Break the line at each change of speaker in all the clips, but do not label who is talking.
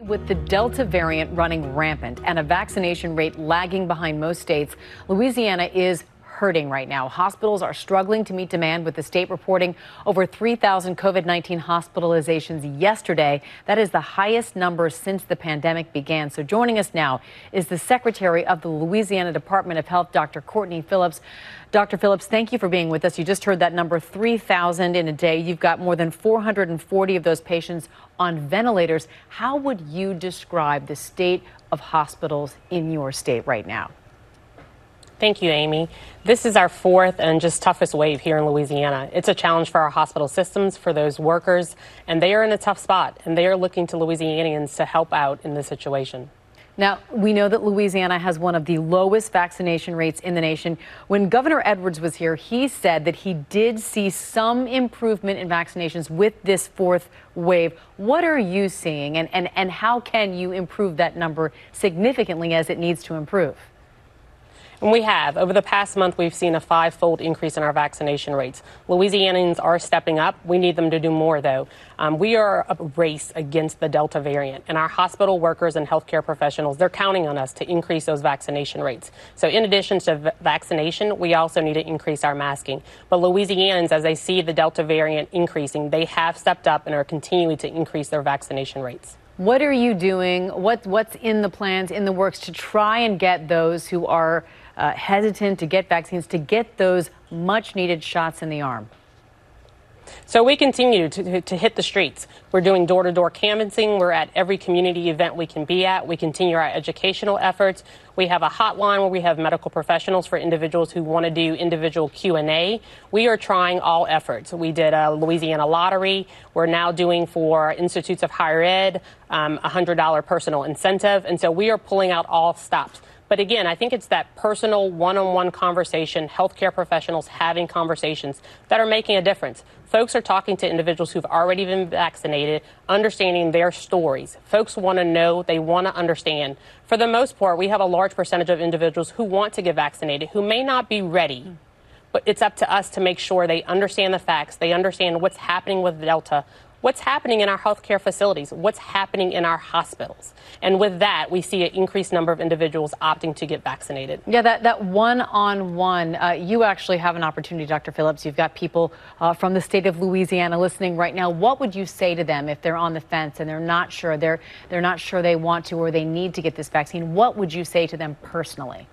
With the Delta variant running rampant and a vaccination rate lagging behind most states, Louisiana is hurting right now. Hospitals are struggling to meet demand, with the state reporting over 3,000 COVID-19 hospitalizations yesterday. That is the highest number since the pandemic began. So joining us now is the Secretary of the Louisiana Department of Health, Dr. Courtney Phillips. Dr. Phillips, thank you for being with us. You just heard that number, 3,000 in a day. You've got more than 440 of those patients on ventilators. How would you describe the state of hospitals in your state right now?
Thank you, Amy. This is our fourth and just toughest wave here in Louisiana. It's a challenge for our hospital systems, for those workers, and they are in a tough spot, and they are looking to Louisianians to help out in this situation.
Now, we know that Louisiana has one of the lowest vaccination rates in the nation. When Governor Edwards was here, he said that he did see some improvement in vaccinations with this fourth wave. What are you seeing, and how can you improve that number significantly as it needs to improve?
And we have. Over the past month, we've seen a 5-fold increase in our vaccination rates. Louisianians are stepping up. We need them to do more, though. We are a race against the Delta variant, and our hospital workers and healthcare professionals, they're counting on us to increase those vaccination rates. So in addition to vaccination, we also need to increase our masking. But Louisianans, as they see the Delta variant increasing, they have stepped up and are continuing to increase their vaccination rates.
What are you doing? What's in the plans, in the works, to try and get those who are hesitant to get vaccines, to get those much needed shots in the arm?
So we continue to hit the streets. We're doing door-to-door canvassing. We're at every community event we can be at. We continue our educational efforts. We have a hotline where we have medical professionals for individuals who want to do individual Q&A. We are trying all efforts. We did a Louisiana lottery. We're now doing for institutes of higher ed $100 personal incentive. And so we are pulling out all stops. But again, I think it's that personal one-on-one conversation, healthcare professionals having conversations that are making a difference. Folks are talking to individuals who've already been vaccinated, understanding their stories. Folks want to know, they want to understand. For the most part, we have a large percentage of individuals who want to get vaccinated, who may not be ready. But it's up to us to make sure they understand the facts, they understand what's happening with Delta, what's happening in our healthcare facilities, what's happening in our hospitals. And with that, we see an increased number of individuals opting to get vaccinated.
Yeah, that one-on-one, you actually have an opportunity, Dr. Phillips. You've got people from the state of Louisiana listening right now. What would you say to them if they're on the fence and they're not sure they want to or they need to get this vaccine? What would you say to them personally?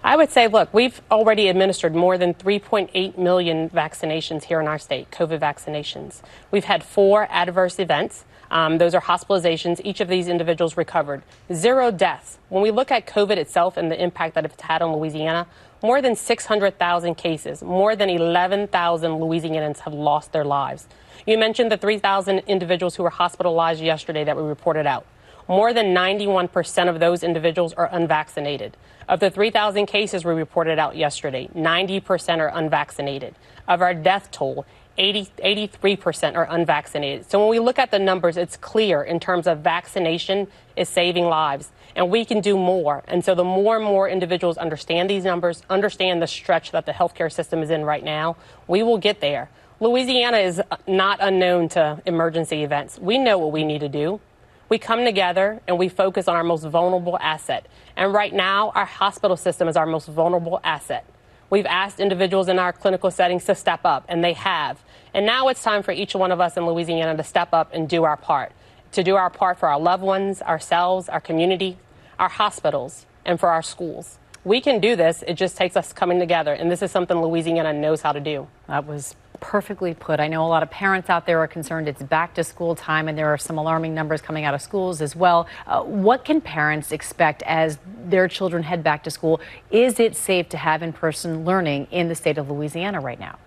I would say, look, we've already administered more than 3.8 million vaccinations here in our state, COVID vaccinations. We've had 4 adverse events. Those are hospitalizations. Each of these individuals recovered. 0 deaths. When we look at COVID itself and the impact that it's had on Louisiana, more than 600,000 cases, more than 11,000 Louisianans have lost their lives. You mentioned the 3,000 individuals who were hospitalized yesterday that we reported out. More than 91% of those individuals are unvaccinated. Of the 3,000 cases we reported out yesterday, 90% are unvaccinated. Of our death toll, 83% are unvaccinated. So when we look at the numbers, it's clear in terms of vaccination is saving lives, and we can do more. And so the more and more individuals understand these numbers, understand the stretch that the healthcare system is in right now, we will get there. Louisiana is not unknown to emergency events. We know what we need to do. We come together and we focus on our most vulnerable asset. And right now, our hospital system is our most vulnerable asset. We've asked individuals in our clinical settings to step up, and they have. And now it's time for each one of us in Louisiana to step up and do our part. To do our part for our loved ones, ourselves, our community, our hospitals, and for our schools. We can do this. It just takes us coming together. And this is something Louisiana knows how to do.
That was perfectly put. I know a lot of parents out there are concerned. It's back to school time, and there are some alarming numbers coming out of schools as well. What can parents expect as their children head back to school? Is it safe to have in-person learning in the state of Louisiana right now?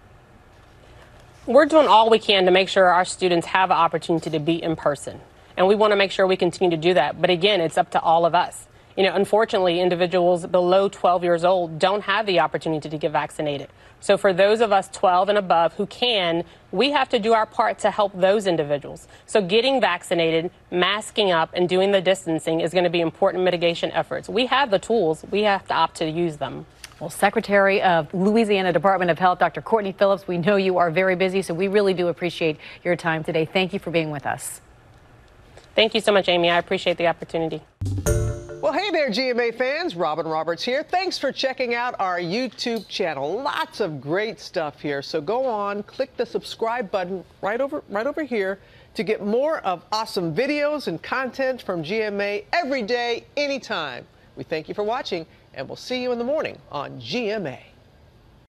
We're doing all we can to make sure our students have an opportunity to be in person. And we want to make sure we continue to do that. But again, it's up to all of us. You know, unfortunately, individuals below 12 years old don't have the opportunity to get vaccinated. So for those of us 12 and above who can, we have to do our part to help those individuals. So getting vaccinated, masking up, and doing the distancing is going to be important mitigation efforts. We have the tools. We have to opt to use them.
Well, Secretary of Louisiana Department of Health, Dr. Courtney Phillips, we know you are very busy, so we really do appreciate your time today. Thank you for being with us.
Thank you so much, Amy. I appreciate the opportunity.
Well, hey there, GMA fans. Robin Roberts here. Thanks for checking out our YouTube channel. Lots of great stuff here. So go on, click the subscribe button right over here to get more of awesome videos and content from GMA every day, anytime. We thank you for watching, and we'll see you in the morning on GMA.